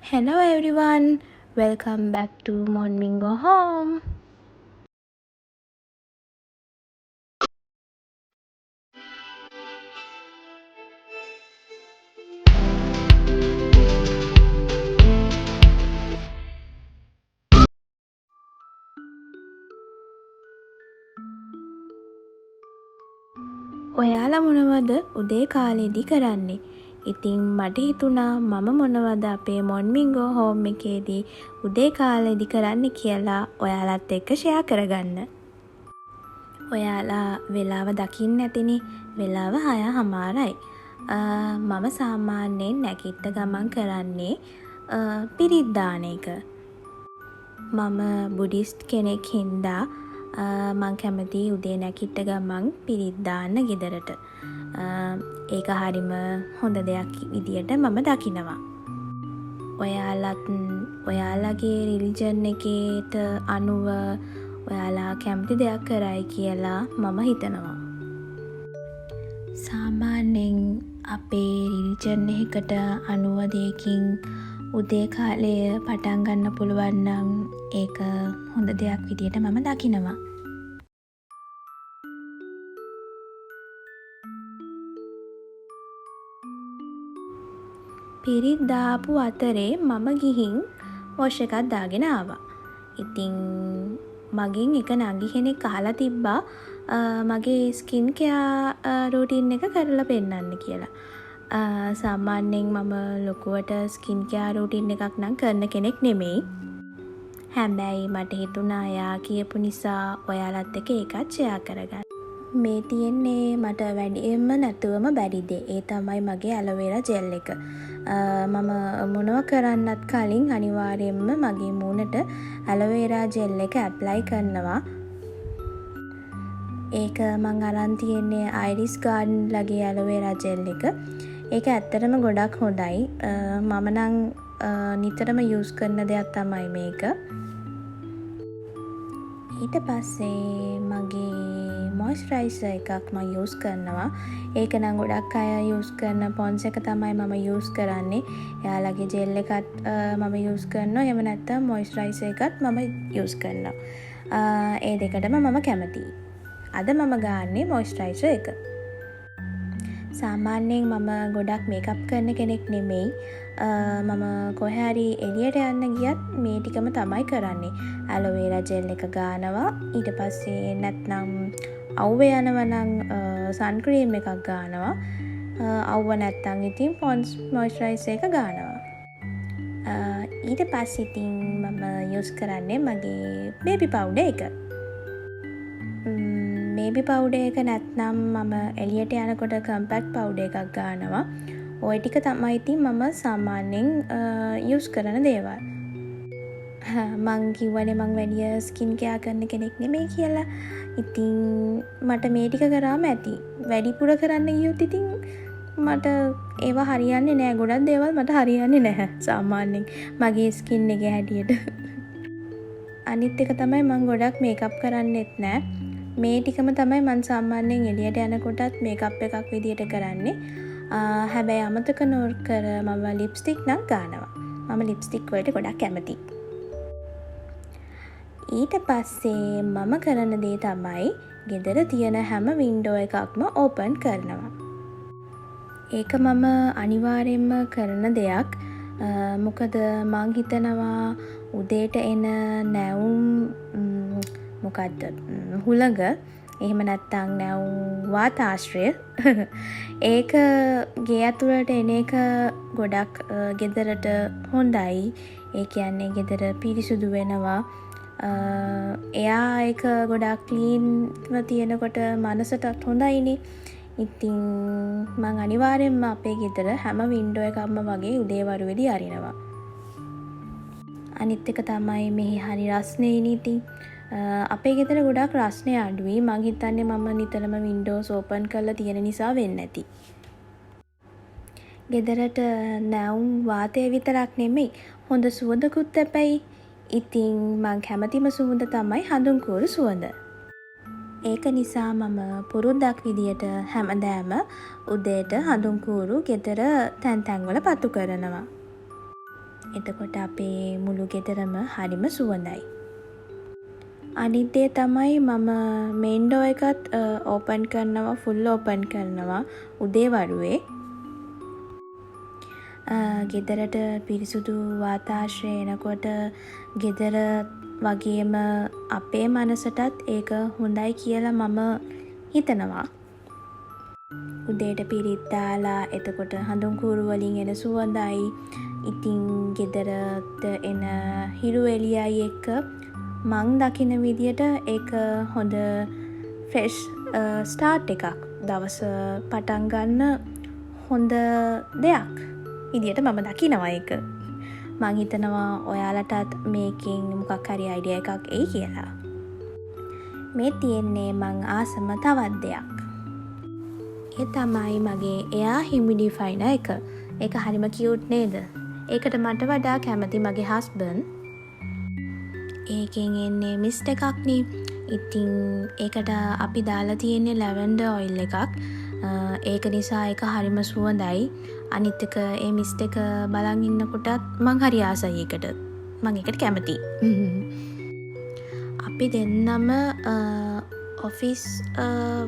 Hello everyone, welcome back to Monmingo Home. ඔයාලා මොනවද උදේ කාලෙදි කරන්නේ? ඉතින් මට හිතුණා මම මොනවද අපේ මොන්මින්ගෝ හෝම් එකේදී උදේ කාලෙදි කරන්න කියලා ඔයාලත් එක්ක ෂෙයා කරගන්න. ඔයාලා වෙලාව දකින්න ඇතිනේ. වෙලාව 6:00යි. මම සාමාන්‍යයෙන් නැගිට ගමන් කරන්නේ පිරිත් දාන එක. මම බුඩිස්ට් කෙනෙක් හින්දා මං කැමති උදේ නැගිට්ට ගමන් පිරිත් දාන්න ගෙදරට. ඒක හරිම හොඳ දෙයක් විදියට මම දකිනවා. ඔයාලත් ඔයාලගේ රිලිජන් එකේට අනුව ඔයාලා කැමති දෙයක් කරයි කියලා මම හිතනවා. සාමාන්‍යයෙන් අපේ රිලිජන් එකකට අනුව දෙයකින් උදේ කාලය පටන් ගන්න පුළුවන් නම් ඒක හොඳ දෙයක් විදියට මම දකිනවා. පිරිත් දාපු අතරේ මම ගිහින් වොෂ් එකක් දාගෙන ආවා. ඉතින් මගෙන් එක නංගි කෙනෙක් අහලා තිබ්බා මගේ ස්කින් කෙයා රූටින් එක කරලා පෙන්නන්න කියලා. සාමාන්‍යයෙන් මම ලොකුවට ස්කින් කෙයා රූටින් එකක් නම් කරන කෙනෙක් නෙමෙයි. හැබැයි මට හිතුණා එයා කියපු නිසා ඔයාලත් එක්ක ඒකත් ෂෙයා කරගන්න. මේ තියෙන්නේ මට වැඩියෙන්ම නැතුවම බැරි දේ. ඒ තමයි මගේ ඇලෝවෙරා ජෙල් එක. මම මොනව කරන්නත් කලින් අනිවාර්යයෙන්ම මගේ මූණට ඇලෝවෙරා ජෙල් එක ඇප්ලයි කරනවා. ඒක මං අරන් තියෙන්නේ අයිරිස් ගාඩන් ලගේ ඇලෝවෙරා ජෙල් එක. ඒක ඇත්තටම ගොඩක් හොඳයි. මම නම් නිතරම යූස් කරන දෙයක් තමයි මේක. ඊට පස්සේ මගේ මොයිස්චරයිසර් එකක් මම යූස් කරනවා. ඒක නම් ගොඩක් අය යූස් කරන පොන්ස් එක තමයි මම යූස් කරන්නේ. එයාලගේ ජෙල් එකත් මම යූස් කරනවා. එහෙම නැත්නම් මොයිස්චරයිසර් එකත් මම යූස් කරනවා. ඒ දෙකටම මම කැමතියි. අද මම ගාන්නේ මොයිස්චරයිසර් එක. සාමාන්‍යයෙන් මම ගොඩක් මේකප් කරන කෙනෙක් නෙමෙයි. මම කොහේ හරි එළියට යන්න ගියත් මේ ටිකම තමයි කරන්නේ. ඇලෝවෙරා ජෙල් එක ගානවා. ඊට පස්සේ නැත්නම් අවුව යනවා නම් සන් ක්‍රීම් එකක් ගානවා. අවුව නැත්නම් ඉතින් පොන්ස් මොයිස්චරයිසර් එක ගානවා. ඊට පස්සේ ඉතින් මම යූස් කරන්නේ මගේ බේබි පවුඩර් එක. බේබි පවුඩර් එක නැත්නම් මම එළියට යනකොට කම්පැක්ට් පවුඩර් එකක් ගානවා. ඔය ටික තමයි ඉතින් මම සාමාන්‍යයෙන් යූස් කරන දේවල්. මං කිව්වනේ මං වැඩිය ස්කින් කෙයා කරන කෙනෙක් නෙමෙයි කියලා. ඉතින් මට මේ ටික කරාම ඇති. වැඩිපුර කරන්න ගියොත් ඉතින් මට ඒවා හරියන්නේ නෑ. ගොඩක් දේවල් මට හරියන්නේ නැහැ සාමාන්‍යයෙන් මගේ ස්කින් එකේ හැටියට. අනිත් එක තමයි මං ගොඩක් මේකප් කරන්නෙත් නෑ. මේ ටිකම තමයි මං සාමාන්‍යයෙන් එළියට යනකොටත් මේකප් එකක් විදියට කරන්නේ. හැබැයි අමතක නොකර මම ලිප්ස්ටික් නම් ගානවා. මම ලිප්ස්ටික් වලට ගොඩක් කැමතියි. ඊට පස්සේ මම කරන දේ තමයි ගෙදර තියෙන හැම වින්ඩෝ එකක්ම ඕපන් කරනවා. ඒක මම අනිවාර්යෙන්ම කරන දෙයක්. මොකද මං හිතනවා උදේට එන නැවුම් මොකද්ද හුළඟ එහෙම නැත්නම් නැවුම් වාතාශ්‍රය ඒක ගේ ඇතුළට එන එක ගොඩක් ගෙදරට හොඳයි. ඒ කියන්නේ ගෙදර පිරිසුදු වෙනවා. එයා ඒක ගොඩක් ක්ලීන්ව තියෙනකොට මනසටත් හොඳයිනේ. ඉතින් මං අනිවාර්යෙන්ම අපේ ගෙදර හැම වින්ඩෝ එකක්ම වගේ උදේවරුවේදී අරිනවා. අනිත් එක තමයි මෙහි හරි රස්නේ ඉතින්. අපේ ගෙදර ගොඩක් රස්නේ අඩුයි. මං හිතන්නේ මම නිතරම වින්ඩෝස් ඕපන් කරලා තියෙන නිසා වෙන්නේ නැති. ගෙදරට නැවුම් වාතය විතරක් නෙමෙයි හොඳ සුවඳකුත් හැබැයි. ඉතින් මං කැමතිම සුවඳ තමයි හඳුන්කූරු සුවඳ. ඒක නිසා මම පුරුද්දක් විදියට හැමදාම උදේට හඳුන්කූරු ගෙදර තැන් තැන්වල පත්තු කරනවා. එතකොට අපේ මුළු ගෙදරම හරිම සුවඳයි. අනිත් දේ තමයි මම මේන් ඩෝ එකත් ඕපන් කරනවා, ෆුල් ඕපන් කරනවා උදේ වරුවේ. ගෙදරට පිරිසුදු වාතාශ්‍රය එනකොට ගෙදර වගේම අපේ මනසටත් ඒක හොඳයි කියලා මම හිතනවා. උදේට පිරිත් දාලා එතකොට හඳුන් කූරු වලින් එන සුවඳයි. ඉතින් ගෙදරට එන හිරු එළියයි එක්ක මං දකින විදියට ඒක හොඳ ෆ්‍රෙෂ් ස්ටාර්ට් එකක්. දවස පටන් ගන්න හොඳ දෙයක් විදියට මම දකිනවා ඒක. මං හිතනවා ඔයාලටත් මේකෙන් මොකක් හරි අයිඩියා එකක් එයි කියලා. මේ තියෙන්නේ මං ආසම තවත් දෙයක්. ඒ තමයි මගේ එයා හියුමිඩිෆයර් එක. ඒක හරිම කියුට් නේද? ඒකට මට වඩා කැමති මගේ හස්බන්ඩ්. ඒකෙන් එන්නේ මිස්ට් එකක් නේ. ඉතින් ඒකට අපි දාලා තියෙන්නේ ලැවෙන්ඩර් ඔයිල් එකක්. ඒක නිසා ඒක හරිම සුවඳයි. අනිත් එක ඒ මිස්ට් එක බලන් ඉන්නකොටත් මං හරි ආසයි ඒකට. මං ඒකට කැමතියි. අපි දෙන්නම ඔෆිස්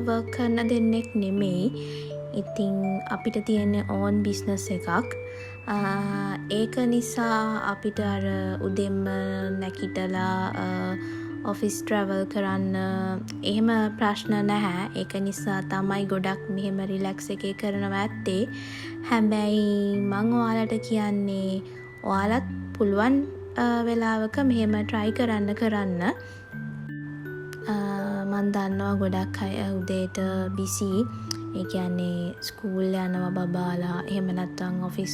වර්ක් කරන දෙන්නෙක් නෙමෙයි. ඉතින් අපිට තියෙන ඕන් බිස්නස් එකක්. ඒක නිසා අපිට අර උදෙන්ම නැකිටලා ඔෆිස් ට්‍රැවල් කරන්න එහෙම ප්‍රශ්න නැහැ. ඒක නිසා තමයි ගොඩක් මෙහෙම රිලැක්ස් එකේ කරනවා ඇත්තේ. හැබැයි මං ඔයාලට කියන්නේ ඔයාලත් පුළුවන් වෙලාවක මෙහෙම try කරන්න. මන් දන්නවා ගොඩක් අය උදේට බිසි. ඒ කියන්නේ ස්කූල් යනවා බබාලා. එහෙම නැත්නම් ඔෆිස්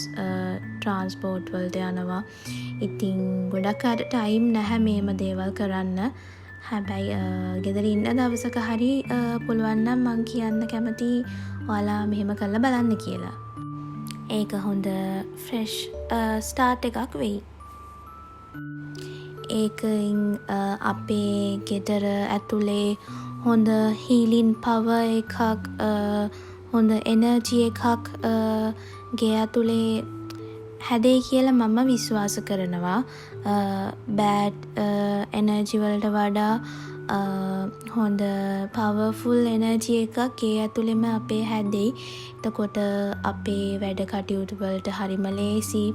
ට්‍රාන්ස්පෝර්ට් වලට යනවා. ඉතින් ගොඩක් අයට ටයිම් නැහැ මේම දේවල් කරන්න. හැබැයි ගෙදර ඉන්න දවසක හරි පුළුවන් නම් මං කියන්න කැමති ඔයාලා මෙහෙම කරලා බලන්න කියලා. ඒක හොඳ ෆ්‍රෙෂ් ස්ටාර්ට් එකක් වෙයි. ඒකෙන් අපේ ගෙදර ඇතුලේ හොඳ හීලින් පවර් එකක්, හොඳ එනර්ජි එකක් ගේ ඇතුලේ හැදෙයි කියලා මම විශ්වාස කරනවා. බෑඩ් එනර්ජි වලට වඩා හොඳ පවර්ෆුල් එනර්ජි එකක් ගේ ඇතුලෙම අපේ හැදෙයි. එතකොට අපේ වැඩ කටයුතු වලට හරිම ලේසි.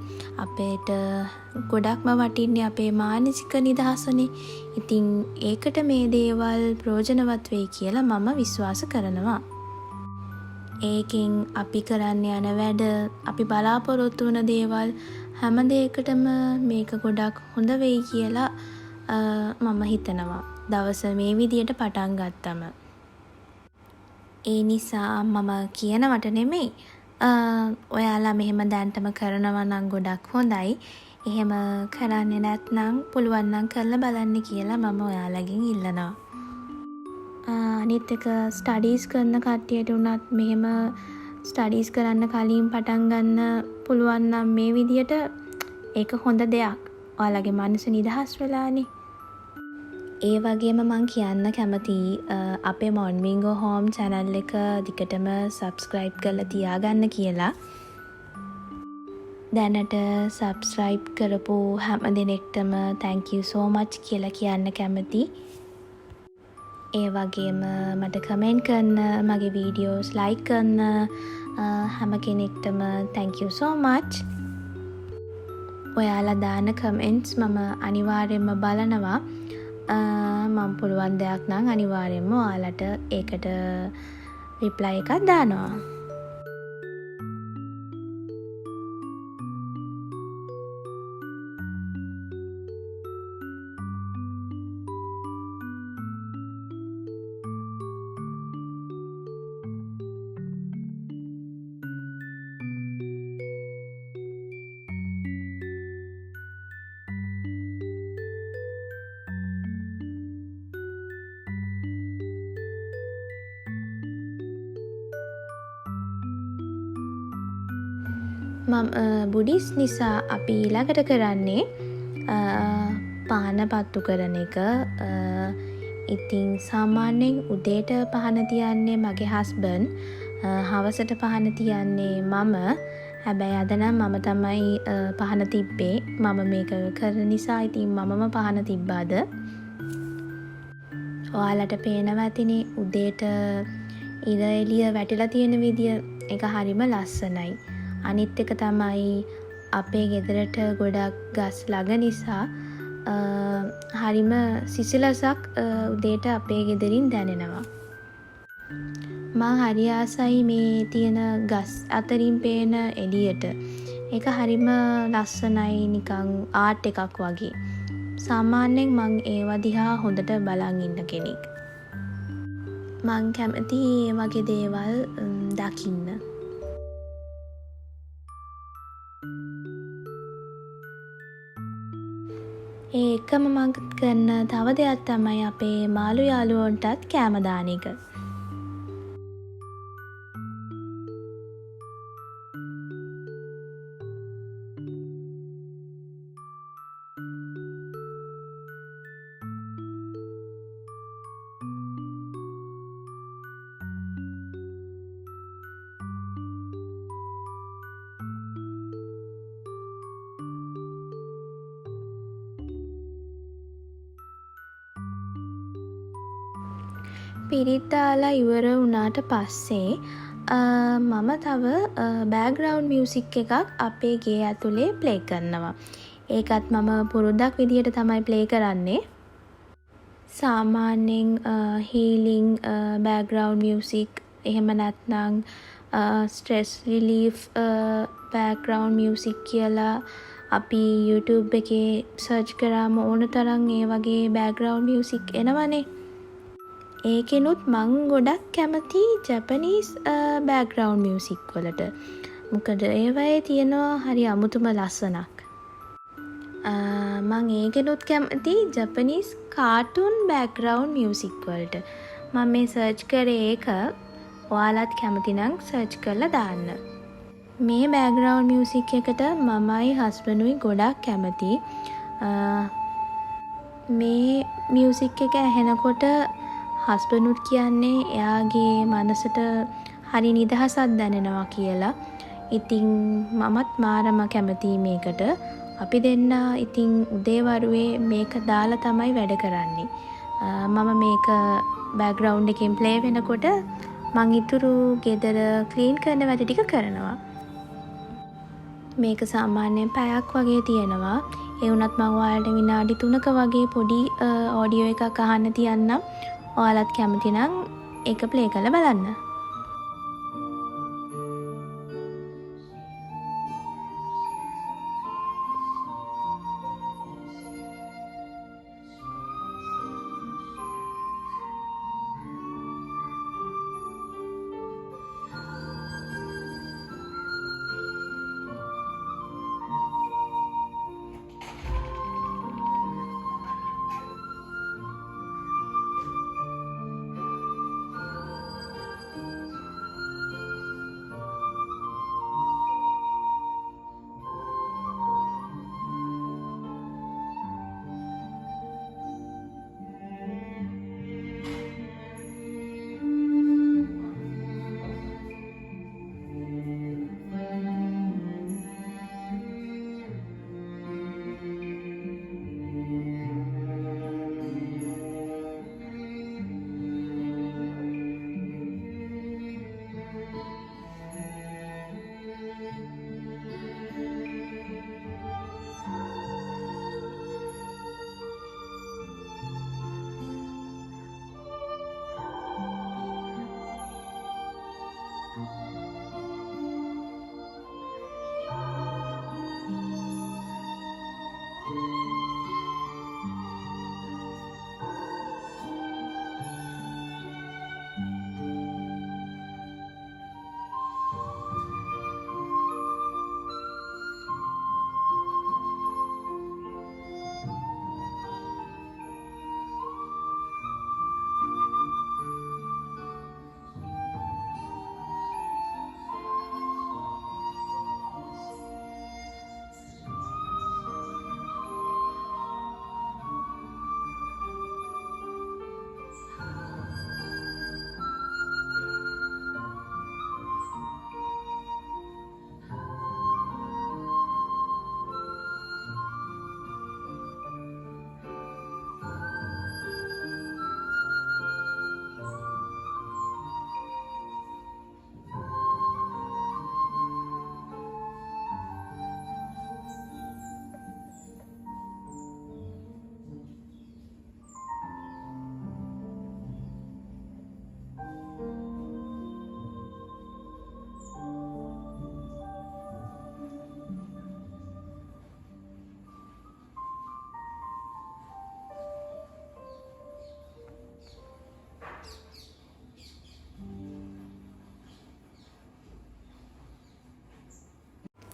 අපේට ගොඩක්ම වටින්නේ අපේ මානසික නිදහසනේ. ඉතින් ඒකට මේ දේවල් ප්‍රයෝජනවත් වෙයි කියලා මම විශ්වාස කරනවා. ඒකෙන් අපි කරන්න යන වැඩ, අපි බලාපොරොත්තු වන දේවල් හැම දෙයකටම මේක ගොඩක් හොඳ වෙයි කියලා මම හිතනවා. දවස මේ විදියට පටන් ගත්තම. ඒ නිසා මම කියනවට නෙමෙයි, ඔයාලා මෙහෙම දැන්ටම කරනවා නම් ගොඩක් හොඳයි. එහෙම කරන්නේ නැත්නම් පුළුවන් නම් කරලා බලන්න කියලා මම ඔයාලගෙන් ඉල්ලනවා. අනිත් එක ස්ටඩීස් කරන කට්ටියට උනත් මෙහෙම ස්ටඩීස් කරන්න කලින් පටන් ගන්න පුළුවන් නම් මේ විදියට ඒක හොඳ දෙයක්. ඔයාලගේ මනස නිදහස් වෙලානේ. ඒ වගේම මං කියන්න කැමතියි අපේ මොන්මින්ගෝ හෝම් channel එක දිගටම subscribe කරලා තියාගන්න කියලා. දැනට subscribe කරපු හැම දෙනෙක්ටම thank you so much කියලා කියන්න කැමතියි. ඒ වගේම මට කමෙන්ට් කරන, මගේ වීඩියෝස් ලයික් කරන හැම කෙනෙක්ටම thank you so much. ඔයාලා දාන කමෙන්ට්ස් මම අනිවාර්යයෙන්ම බලනවා. මම පුළුවන් දෙයක් නම් අනිවාර්යයෙන්ම ඔයාලට ඒකට රිප්ලයි එකක් දානවා. බුඩිස් නිසා අපි ඊළඟට කරන්නේ පහන පත්තු කරන එක. ඉතින් සාමාන්‍යයෙන් උදේට පහන තියන්නේ මගේ හස්බන්ඩ්, හවසට පහන තියන්නේ මම. හැබැයි අද නම් මම තමයි පහන තිබ්බේ. මම මේක කරන නිසා ඉතින් මමම පහන තිබ්බාද. ඔයාලට පේනවා ඇතිනේ උදේට ඉර එළිය වැටිලා තියෙන විදිය. ඒක හරිම ලස්සනයි. අනිත් එක තමයි අපේ ගෙදරට ගොඩක් ගස් ළඟ නිසා හරිම සිසිලසක් උදේට අපේ ගෙදරින් දැනෙනවා. මං හරි ආසයි මේ තියෙන ගස් අතරින් පේන එළියට. ඒක හරිම ලස්සනයි, නිකන් ආර්ට් එකක් වගේ. සාමාන්‍යයෙන් මං ඒවා දිහා හොඳට බලන් ඉන්න කෙනෙක්. මං කැමති ඒ වගේ දේවල් දකින්න. ඒකම මං කරන තව දෙයක් තමයි අපේ මාළු යාළුවන්ටත් කෑම දාන එක. පිරිත් දාලා ඉවර වුණාට පස්සේ මම තව බෑග්‍රවුන්ඩ් මියුසික් එකක් අපේ ගේ ඇතුලේ ප්ලේ කරනවා. ඒකත් මම පුරුද්දක් විදියට තමයි ප්ලේ කරන්නේ. සාමාන්‍යයෙන් හීලිං බෑග්‍රවුන්ඩ් මියුසික්, එහෙම නැත්නම් ස්ට්‍රෙස් රිලීෆ් බෑග්‍රවුන්ඩ් මියුසික් කියලා අපි YouTube එකේ සර්ච් කරාම ඕන තරම් ඒ වගේ බෑග්‍රවුන්ඩ් මියුසික් එනවනේ. ඒකෙනුත් මං ගොඩක් කැමති ජැපනීස් බෑග්‍රවුන්ඩ් මියුසික් වලට. මොකද ඒවයේ තියෙනවා හරි අමුතුම ලස්සනක්. මං ඒකෙනුත් කැමති ජැපනීස් කාටුන් බෑග්‍රවුන්ඩ් මියුසික් වලට. මම මේ සර්ච් කරේ ඒක. ඔයාලත් කැමති නම් සර්ච් කරලා දාන්න. මේ බෑග්‍රවුන්ඩ් මියුසික් එකට මමයි හස්බන්ඩුයි ගොඩක් කැමති. මේ මියුසික් එක ඇහෙනකොට හස්බන්ඩ්ුත් කියන්නේ එයාගේ මනසට හරි නිදහසක් දැනෙනවා කියලා. ඉතින් මමත් මාරම කැමතියි මේකට. අපි දෙන්න ඉතින් උදේවරුවේ මේක දාලා තමයි වැඩ කරන්නේ. මම මේක බෑග්‍රවුන්ඩ් එකෙන් ප්ලේ වෙනකොට මං ඉතුරු ගෙදර ක්ලීන් කරන වැඩ ටික කරනවා. මේක සාමාන්‍යයෙන් පැයක් වගේ තියෙනවා. ඒ වුණත් මම ඔයාලට විනාඩි 3ක වගේ පොඩි ඔඩියෝ එකක් අහන්න තියන්නම්. ඔයාලත් කැමති නම් ඒක ප්ලේ කරලා බලන්න.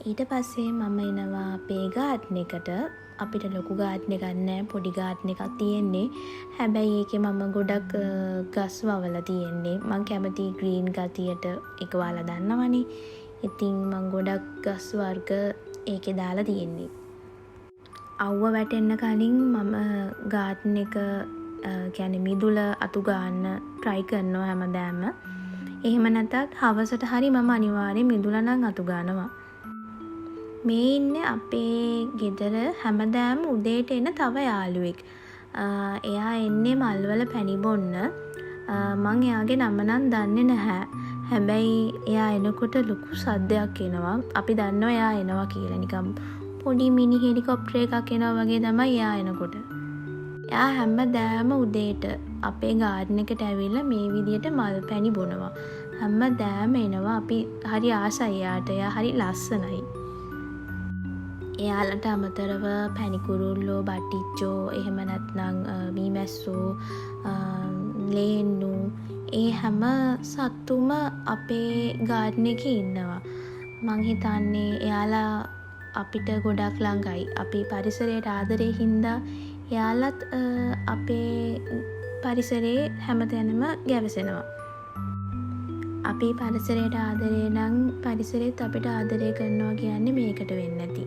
ඊට පස්සේ මම එනවා අපේ ගාඩ්න් එකට. අපිට ලොකු ගාඩ්න් එකක් නැහැ, පොඩි ගාඩ්න් එකක් තියෙන්නේ. හැබැයි ඒකේ මම ගොඩක් ගස් වවලා තියෙන්නේ. මං කැමති ග්‍රීන් ගතියට, ඒක ඔයාලා දන්නවනේ. ඉතින් මං ගොඩක් ගස් වර්ග ඒකේ දාලා තියෙන්නේ. අව්ව වැටෙන්න කලින් මම ගාඩ්න් එක කියන්නේ මිදුල අතු ගන්න try කරනවා හැමදාම. එහෙම නැත්නම් හවසට හරි මම අනිවාර්යෙන් මිදුල නම් අතු ගන්නවා. මේ ඉන්නේ අපේ ගෙදර හැමදාම උදේට එන තව යාළුවෙක්. එයා එන්නේ මල්වල පැණි බොන්න. මං එයාගේ නම නම් දන්නේ නැහැ. හැබැයි එයා එනකොට ලොකු සද්දයක් එනවා. අපි දන්නවා එයා එනවා කියලා. නිකම් පොඩි මිනි හෙලිකොප්ටර් එකක් එනවා වගේ තමයි එයා එනකොට. එයා හැමදාම උදේට අපේ ගාඩ්න් එකට ඇවිල්ලා මේ විදියට මල් පැණි බොනවා. හැමදාම එනවා. අපි හරි ආසයි එයාට. එයා හරි ලස්සනයි. එයාලට අමතරව පැණි කුරුල්ලෝ, බටිච්චෝ, එහෙම නැත්නම් මීමැස්සෝ, ලේන්නු, ඒ හැම සත්තුම අපේ ගාඩ්න් එකේ ඉන්නවා. මං හිතන්නේ එයාලා අපිට ගොඩක් ළඟයි. අපි පරිසරයට ආදරේ හින්දා එයාලත් අපේ පරිසරයේ හැමතැනම ගැවසෙනවා. අපි පරිසරයට ආදරේ නම් පරිසරෙත් අපිට ආදරය කරනවා කියන්නේ මේකට වෙන්නේ නැති.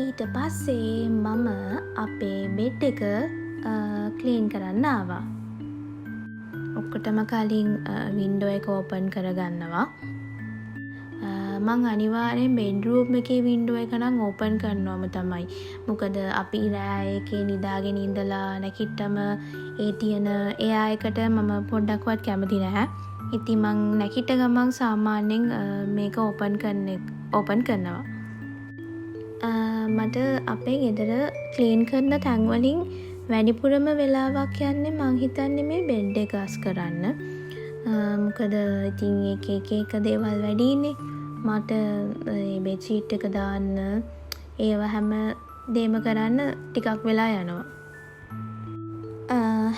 ඊට පස්සේ මම අපේ බෙඩ් එක ක්ලීන් කරන්න ආවා. ඔක්කොටම කලින් වින්ඩෝ එක ඕපන් කරගන්නවා. මං අනිවාර්යෙන් බෙඩ්රූම් එකේ වින්ඩෝ එක නම් ඕපන් කරනවම තමයි. මොකද අපි රෑ එකේ නිදාගෙන ඉඳලා නැගිට්ටම ඒ තියෙන එයා එකට මම පොඩ්ඩක්වත් කැමති නැහැ. ඉතින් මං නැගිට ගමන් සාමාන්‍යයෙන් මේක ඕපන් කරනවා. මට අපේ ගෙදර ක්ලීන් කරන තැන් වලින් වැඩිපුරම වෙලාවක් යන්නේ මං හිතන්නේ මේ බෙඩ් එක අස් කරන්න. මොකද ඉතින් එක දේවල් වැඩිනේ. මට බෙඩ් ෂීට් එක දාන්න, ඒව හැම දෙම කරන්න ටිකක් වෙලා යනවා.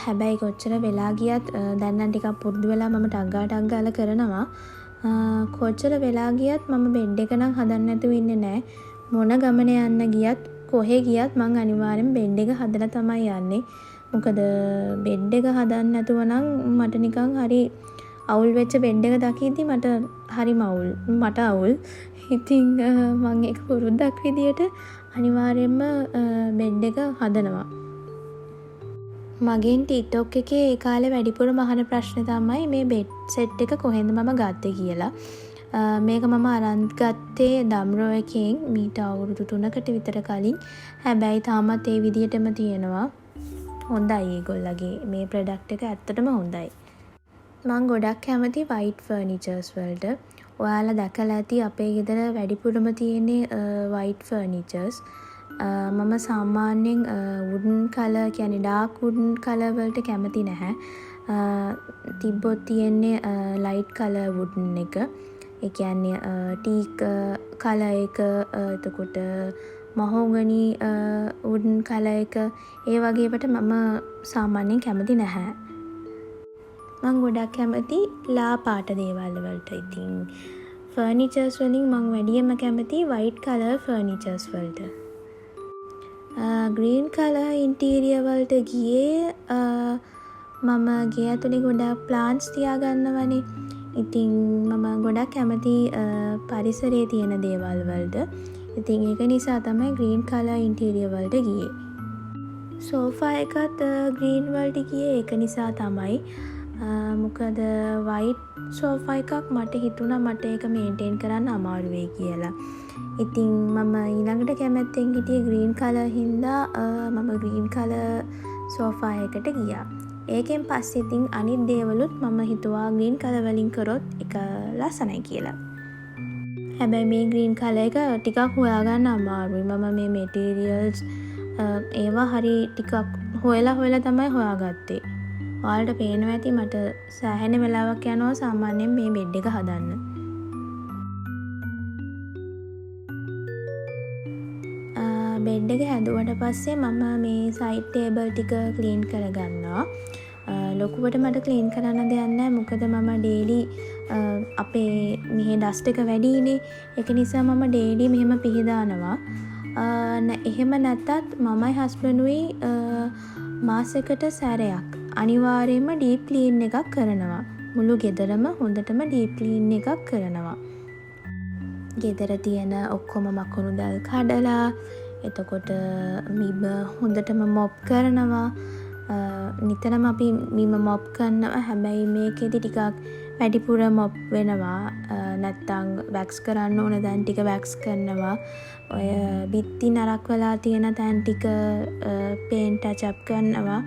හැබැයි කොච්චර වෙලා ගියත් දැන් නම් ටිකක් පුරුදු වෙලා මම ටක් ගාලා කරනවා. කොච්චර වෙලා ගියත් මම බෙඩ් එක නම් හදන්න නැතුව ඉන්නේ නැහැ. මොන ගමන යන්න ගියත් කොහෙ ගියත් මං අනිවාර්යෙන් බෙඩ් එක හදලා තමයි යන්නේ. මොකද බෙඩ් එක හදන්න නැතුව නම් මට නිකන් හරි අවුල් වෙච්ච බෙඩ් එක දකිද්දි මට අවුල්. ඉතින් මං ඒක පුරුද්දක් විදියට අනිවාර්යෙන්ම බෙඩ් එක හදනවා. මගෙන් TikTok එකේ ඒ කාලේ වැඩිපුරම අහන ප්‍රශ්නේ තමයි මේ බෙඩ් සෙට් එක කොහෙන්ද මම ගත්තේ කියලා. මේක මම අරන් ගත්තේ දම්රෝ එකෙන් මීට අවුරුදු 3කට විතර කලින්. හැබැයි තාමත් ඒ විදිහටම තියෙනවා. හොඳයි ඒගොල්ලගේ මේ ප්‍රොඩක්ට් එක ඇත්තටම හොඳයි. මං ගොඩක් කැමති white furnitures වලට. ඔයාලා දැකලා ඇති අපේ ගෙදර වැඩිපුරම තියෙන්නේ white furnitures. මම සාමාන්‍යයෙන් wooden color කියන්නේ dark wooden color වලට කැමති නැහැ. තිබ්බොත් තියෙන්නේ light color wooden එක. ඒ කියන්නේ ටීක් කලර් එක, එතකොට මහෝගනි වුඩන් කලර් එක, ඒ වගේවට මම සාමාන්‍යයෙන් කැමති නැහැ. මං ගොඩක් කැමති ලා පාට දේවල් වලට. ඉතින් ෆර්නිචර්ස් වලින් මං වැඩියෙන්ම කැමති white color ෆර්නිචර්ස් වලට. green color ඉන්ටීරියර් වලට ගියේ මම ගේ ඇතුලේ ගොඩක් ප්ලාන්ට්ස් තියාගන්නවනේ. ඉතින් මම ගොඩක් කැමති පරිසරයේ තියෙන දේවල් වලට. ඉතින් ඒක නිසා තමයි green color ඉන්ටීරියර් වලට ගියේ. සෝෆා එකත් green වලට ගියේ ඒක නිසා තමයි. මොකද white සෝෆා එකක් මට හිතුණා මට ඒක මේන්ටේන් කරන්න අමාරු වෙයි කියලා. ඉතින් මම ඊළඟට කැමැත්තෙන් හිටියේ green color හින්දා මම green color සෝෆා එකට ගියා. ඒකෙන් පස්සේ ඉතින් අනිත් දේවලුත් මම හිතුවා green color වලින් කරොත් එක ලස්සනයි කියලා. හැබැයි මේ green color එක ටිකක් හොයාගන්න අමාරුයි. මම මේ materials ඒවා හරි ටිකක් හොයලා තමයි හොයාගත්තේ. ඔයාලට පේනවා ඇති මට සෑහෙන වෙලාවක් යනවා සාමාන්‍යයෙන් මේ බෙඩ් එක හදන්න. බෙඩ් එක හැදුවට පස්සේ මම මේ සයිඩ් ටේබල් ටික ක්ලීන් කරගන්නවා. ලොකුවට මට ක්ලීන් කරන්න දෙයක් නැහැ. මොකද මම ඩේලි අපේ මෙහි ඩස්ට් එක වැඩිනේ. ඒක නිසා මම ඩේලි මෙහෙම පිහදානවා. එහෙම නැත්තත් මමයි හස්බන්ඩ්ුයි මාසෙකට සැරයක් අනිවාර්යයෙන්ම ඩීප් ක්ලීන් එකක් කරනවා. මුළු ගෙදරම හොඳටම ඩීප් ක්ලීන් එකක් කරනවා. ගෙදර තියෙන ඔක්කොම මකුණු දැල් කඩලා, එතකොට බිම හොඳටම මොප් කරනවා. නිතරම අපි බිම මොප් කරනවා. හැබැයි මේකෙදි ටිකක් වැඩිපුර මොප් වෙනවා. නැත්තම් වැක්ස් කරන්න ඕන තැන් ටික වැක්ස් කරනවා. ඔය බිත්ති නරක් වෙලා තියෙන තැන් ටික පේන්ට් ටච් අප් කරනවා.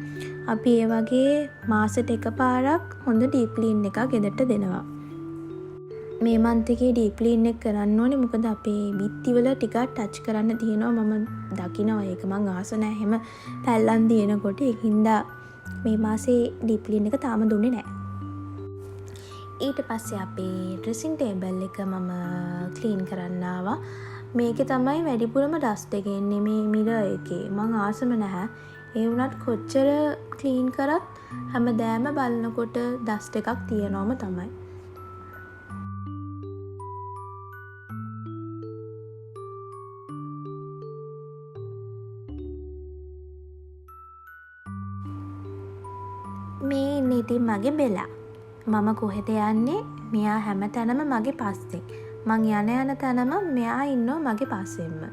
අපි ඒ වගේ මාසෙට එකපාරක් හොඳ ඩීප් ක්ලීන් එකක් ගෙදරට දෙනවා. මේ මන්ත් එකේ ඩීප් ක්ලීන් එක කරන්න ඕනේ. මොකද අපේ බිත්තිවල ටිකක් ටච් කරන්න තියෙනවා. මම දකිනවා ඒක. මං ආස නැහැ එහෙම පැල්ලම් දිනනකොට. ඒකින්ද මේ මාසේ ඩීප් ක්ලීන් එක තාම දුන්නේ නැහැ. ඊට පස්සේ අපේ ඩ්‍රෙසින් ටේබල් එක මම ක්ලීන් කරන්න ආවා. මේකේ තමයි වැඩිපුරම ඩස්ට් එක එන්නේ මේ මිරර් එකේ. මං ආසම නැහැ. ඒ වුණත් කොච්චර ක්ලීන් කරත් හැමදාම බලනකොට ඩස්ට් එකක් තියෙනවම තමයි. මේ ඉන්නේ ඉතින් මගේ බෙලා. මම කොහෙද යන්නේ? මෙයා හැම තැනම මගේ පස්සෙන්. මං යන තැනම මෙයා ඉන්නවා මගේ පස්සෙන්ම.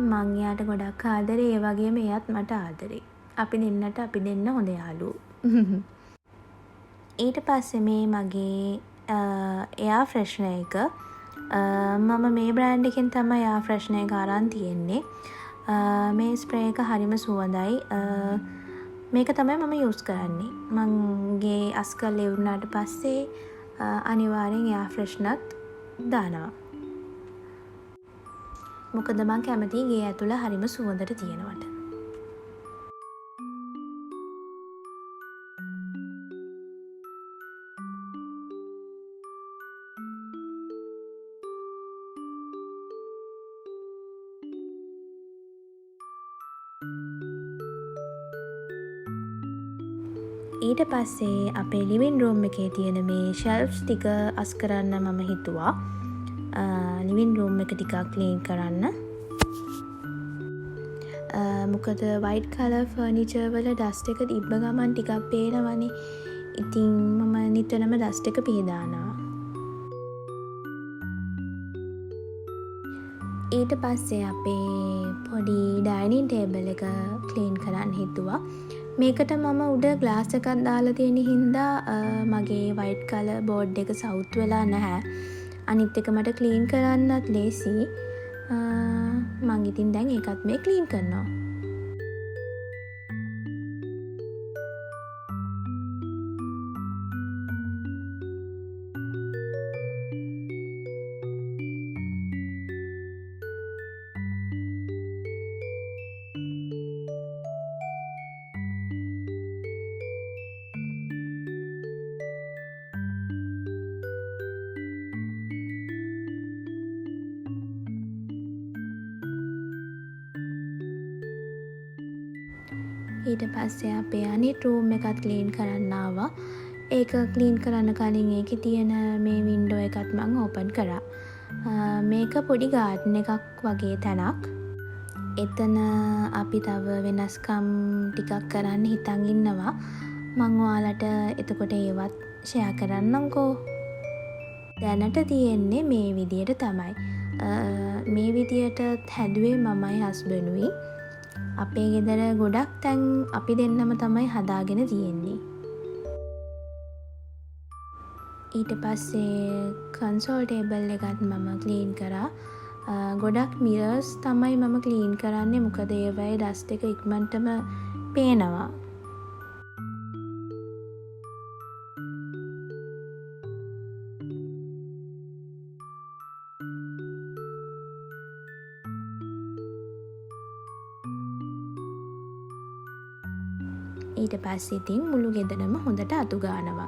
මං එයාට ගොඩක් ආදරේ. ඒ වගේම එයාත් මට ආදරේ. අපි දෙන්න හොඳ යාළුවෝ. ඊට පස්සේ මේ මගේ එයා ෆ්‍රෙෂ්නර් එක. මම මේ බ්‍රෑන්ඩ් එකෙන් තමයි එයා ෆ්‍රෙෂ්නර් එක අරන් තියෙන්නේ. මේ ස්ප්‍රේ එක හරිම සුවඳයි. මේක තමයි මම යූස් කරන්නේ. මගේ අස්කල් ඉවරනාට පස්සේ අනිවාර්යෙන් එයා ෆ්‍රෙෂ්නර් දානවා. මොකද මං කැමතියි ගේ ඇතුළ හරිම සුවඳට තියෙනවට. ඊට පස්සේ අපේ ලිවින් රූම් එකේ තියෙන මේ ෂෙල්ෆ්ස් ටික අස් කරන්න මම හිතුවා. ලිවින් රූම් එක ටිකක් ක්ලීන් කරන්න. මොකද වයිට් කලර් ෆර්නිචර් වල ඩස්ට් එක තිබ්බ ගමන් ටිකක් පේනවනේ. ඉතින් මම නිතරම ඩස්ට් එක පිහදානවා. ඊට පස්සේ අපේ පොඩි ඩයිනින් ටේබල් එක ක්ලීන් කරන්න හිතුවා. මේකට මම උඩ ග්ලාස් එකක් දාලා තියෙන හින්දා මගේ වයිට් කලර් බෝඩ් එක සවුත් වෙලා නැහැ. අනිත් එක මට ක්ලීන් කරන්නත් ලේසි. මං ඉතින් දැන් ඒකත් මේ ක්ලීන් කරනවා. ඊට පස්සේ අපේ අනිත් රූම් එකත් ක්ලීන් කරන්න ආවා. ඒක ක්ලීන් කරන්න කලින් ඒකේ තියෙන මේ වින්ඩෝ එකත් මම ඕපන් කරා. මේක පොඩි ගාඩන් එකක් වගේ තැනක්. එතන අපි තව වෙනස්කම් ටිකක් කරන්න හිතන් ඉන්නවා. මං ඔයාලට එතකොට ඒවත් ෂෙයා කරන්නම්කෝ. දැනට තියෙන්නේ මේ විදියට තමයි. මේ විදියට හැදුවේ මමයි හස්බන්ඩ්ුයි. අපේ ගෙදර ගොඩක් තැන් අපි දෙන්නම තමයි හදාගෙන තියෙන්නේ. ඊට පස්සේ කන්සෝල් ටේබල් එකත් මම ක්ලීන් කරා. ගොඩක් මිරර්ස් තමයි මම ක්ලීන් කරන්නේ. මොකද ඒවයේ ඩස්ට් එක ඉක්මනටම පේනවා. ඊට පස්සේ ඉතින් මුළු ගෙදරම හොඳට අතු ගානවා.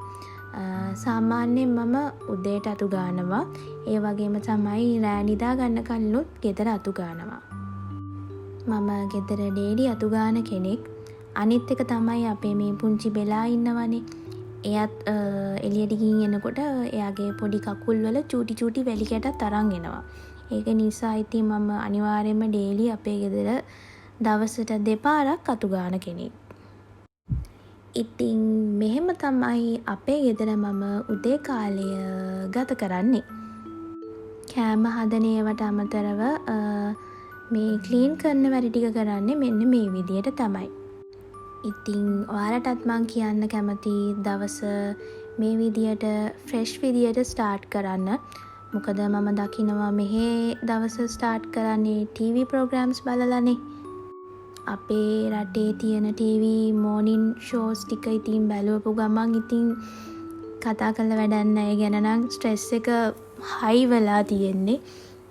සාමාන්‍යයෙන් මම උදේට අතු ගානවා. ඒ වගේම තමයි රෑ නිදා ගන්න කලිනුත් ගෙදර අතු ගානවා. මම ගෙදර ඩේලි අතු ගාන කෙනෙක්. අනිත් එක තමයි අපේ මේ පුංචි බෙලා ඉන්නවනේ. එයත් එළියට ගිහින් එනකොට එයාගේ පොඩි කකුල් වල චූටි චූටි වැලි කැටත් අරන් එනවා. ඒක නිසා ඉතින් මම අනිවාර්යයෙන්ම ඩේලි අපේ ගෙදර දවසට දෙපාරක් අතු ගාන කෙනෙක්. ඉතින් මෙහෙම තමයි අපේ ගෙදර මම උදේ කාලය ගත කරන්නේ. කෑම හදන ඒවට අමතරව මේ ක්ලීන් කරන වැඩ ටික කරන්නේ මෙන්න මේ විදියට තමයි. ඉතින් ඔයාලටත් මං කියන්න කැමති දවස මේ විදියට ෆ්‍රෙෂ් විදියට ස්ටාර්ට් කරන්න. මොකද මම දකිනවා මෙහෙ දවස ස්ටාර්ට් කරන්නේ TV ප්‍රෝග්‍රෑම්ස් බලලානේ. අපේ රටේ තියෙන TV මෝනින් ෂෝස් ටික ඉතින් බැලුවපු ගමන් ඉතින් කතා කරලා වැඩක් නැහැ. ඒ ගැන නම් ස්ට්‍රෙස් එක හයි වෙලා තියෙන්නේ.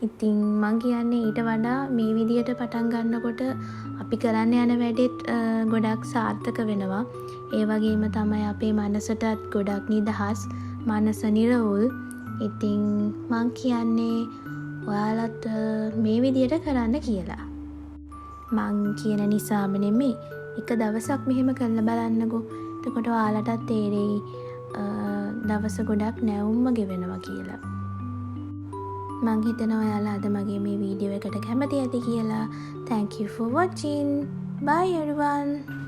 ඉතින් මං කියන්නේ ඊට වඩා මේ විදියට පටන් ගන්නකොට අපි කරන්න යන වැඩෙත් ගොඩක් සාර්ථක වෙනවා. ඒ වගේම තමයි අපේ මනසටත් ගොඩක් නිදහස්, මනස නිරවුල්. ඉතින් මං කියන්නේ ඔයාලත් මේ විදියට කරන්න කියලා. මං කියන නිසාම නෙමෙයි, එක දවසක් මෙහෙම කරලා බලන්නකෝ. එතකොට ඔයාලටත් තේරෙයි දවස ගොඩක් නැවුම්ම ගෙවෙනවා කියලා. මං හිතනවා ඔයාලා අද මගේ මේ වීඩියෝ එකට කැමති ඇති කියලා. Thank you for watching. Bye everyone.